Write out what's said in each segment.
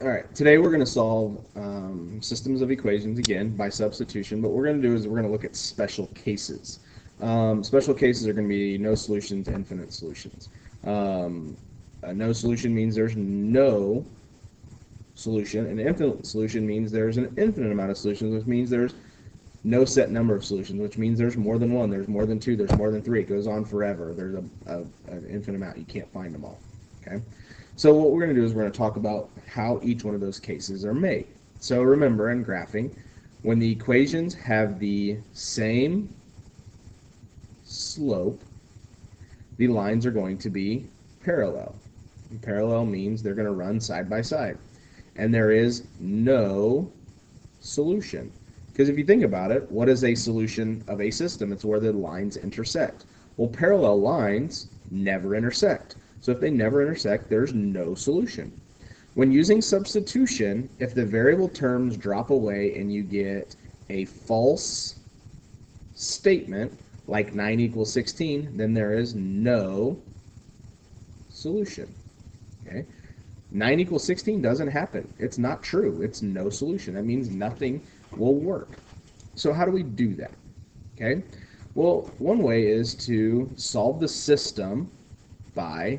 All right, today we're going to solve systems of equations again by substitution, but what we're going to do is we're going to look at special cases. Special cases are going to be no solutions, infinite solutions. A no solution means there's no solution. An infinite solution means there's an infinite amount of solutions, which means there's no set number of solutions, which means there's more than one, there's more than two, there's more than three. It goes on forever. There's an infinite amount. You can't find them all. Okay. So what we're going to do is we're going to talk about how each one of those cases are made. So remember in graphing, when the equations have the same slope, the lines are going to be parallel. And parallel means they're going to run side by side. And there is no solution. Because if you think about it, what is a solution of a system? It's where the lines intersect. Well, parallel lines never intersect. So if they never intersect, there's no solution. When using substitution, if the variable terms drop away and you get a false statement, like 9 equals 16, then there is no solution. Okay? 9 equals 16 doesn't happen. It's not true. It's no solution. That means nothing will work. So how do we do that? Okay? Well, one way is to solve the system by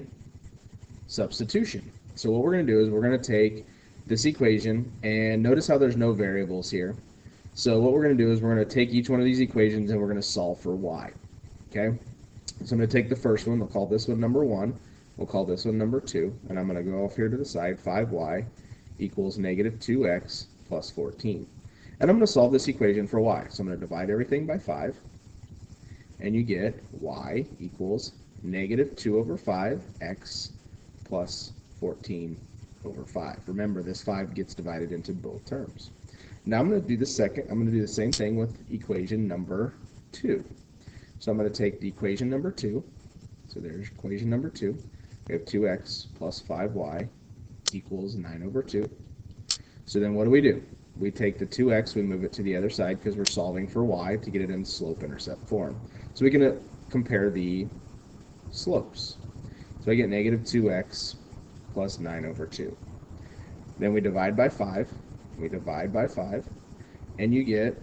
substitution. So what we're going to do is we're going to take this equation, and notice how there's no variables here. So what we're going to do is we're going to take each one of these equations and we're going to solve for y. Okay? So I'm going to take the first one. We'll call this one number 1. We'll call this one number 2. And I'm going to go off here to the side. 5y equals negative 2x plus 14. And I'm going to solve this equation for y. So I'm going to divide everything by 5. And you get y equals negative 2 over 5x plus 14 over 5. Remember, this 5 gets divided into both terms. Now I'm going to do the same thing with equation number 2. So I'm going to take the equation number 2. So there's equation number 2. We have 2x plus 5y equals 9 over 2. So then what do? We take the 2x, we move it to the other side because we're solving for y to get it in slope-intercept form. So we can compare the slopes. So I get negative 2x plus 9 over 2. Then we divide by 5. We divide by 5. And you get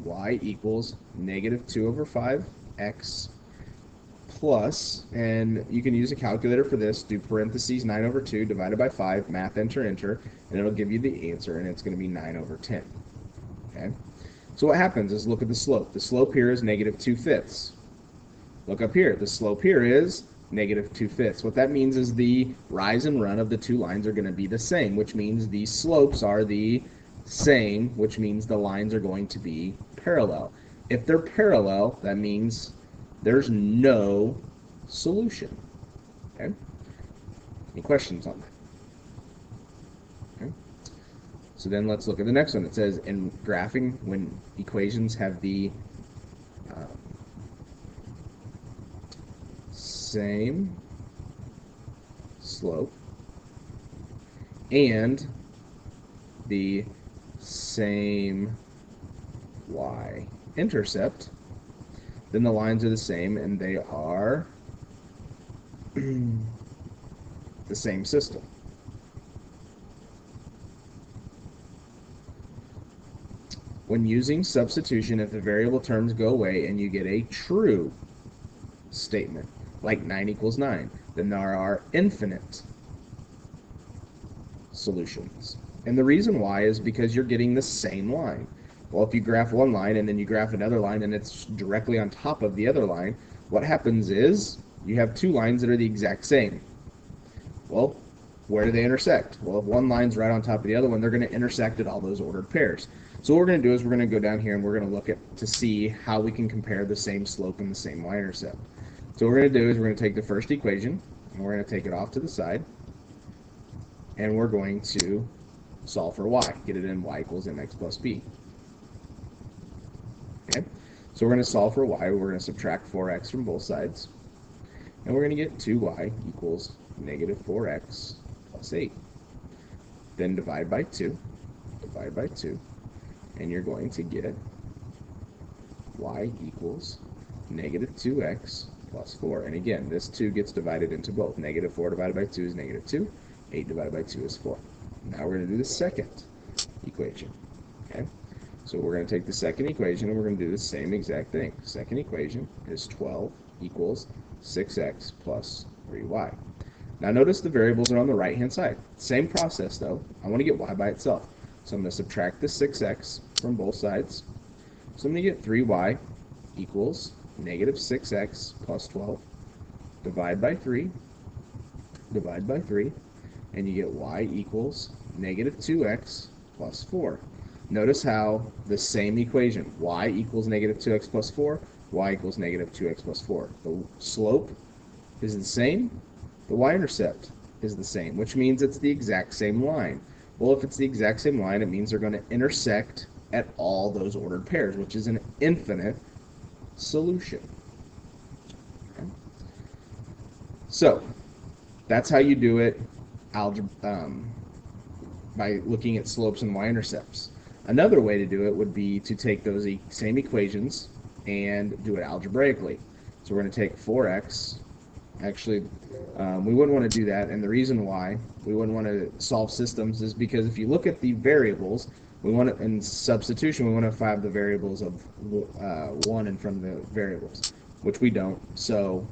y equals negative 2 over 5x plus, and you can use a calculator for this, do parentheses 9 over 2 divided by 5, math, enter, enter, and it'll give you the answer, and it's going to be 9 over 10. Okay? So what happens is look at the slope. The slope here is negative 2/5. Look up here. The slope here is negative 2/5. What that means is the rise and run of the two lines are going to be the same, which means the slopes are the same, which means the lines are going to be parallel. If they're parallel, that means there's no solution. Okay? Any questions on that? Okay. So then let's look at the next one. It says in graphing, when equations have the same slope and the same y-intercept, then the lines are the same and they are the same system. When using substitution, if the variable terms go away and you get a true statement, like 9 equals 9, then there are infinite solutions. And the reason why is because you're getting the same line. Well, if you graph one line and then you graph another line and it's directly on top of the other line, what happens is you have two lines that are the exact same. Well, where do they intersect? Well, if one line's right on top of the other one, they're going to intersect at all those ordered pairs. So what we're going to do is we're going to go down here and we're going to look at to see how we can compare the same slope and the same y-intercept. So what we're going to do is we're going to take the first equation and we're going to take it off to the side and we're going to solve for y, get it in y equals mx plus b. Okay, so we're going to solve for y. We're going to subtract 4x from both sides, and we're going to get 2y equals negative 4x plus 8. Then divide by 2, and you're going to get y equals negative 2x plus 4. And again, this 2 gets divided into both. Negative 4 divided by 2 is negative 2. 8 divided by 2 is 4. Now we're going to do the second equation. Okay? So we're going to take the second equation and we're going to do the same exact thing. Second equation is 12 equals 6x plus 3y. Now notice the variables are on the right-hand side. Same process though. I want to get y by itself. So I'm going to subtract the 6x from both sides. So I'm going to get 3y equals negative 6x plus 12. Divide by 3. Divide by 3. And you get y equals negative 2x plus 4. Notice how the same equation, y equals negative 2x plus 4, y equals negative 2x plus 4. The slope is the same. The y-intercept is the same, which means it's the exact same line. Well, if it's the exact same line, it means they're going to intersect at all those ordered pairs, which is an infinite solution. Okay. So that's how you do it by looking at slopes and y-intercepts. Another way to do it would be to take those same equations and do it algebraically. So we're going to take 4x. Actually, we wouldn't want to do that, and the reason why we wouldn't want to solve systems is because if you look at the variables, we want to, in substitution, we want to have the variables of 1 in front of the variables, which we don't. So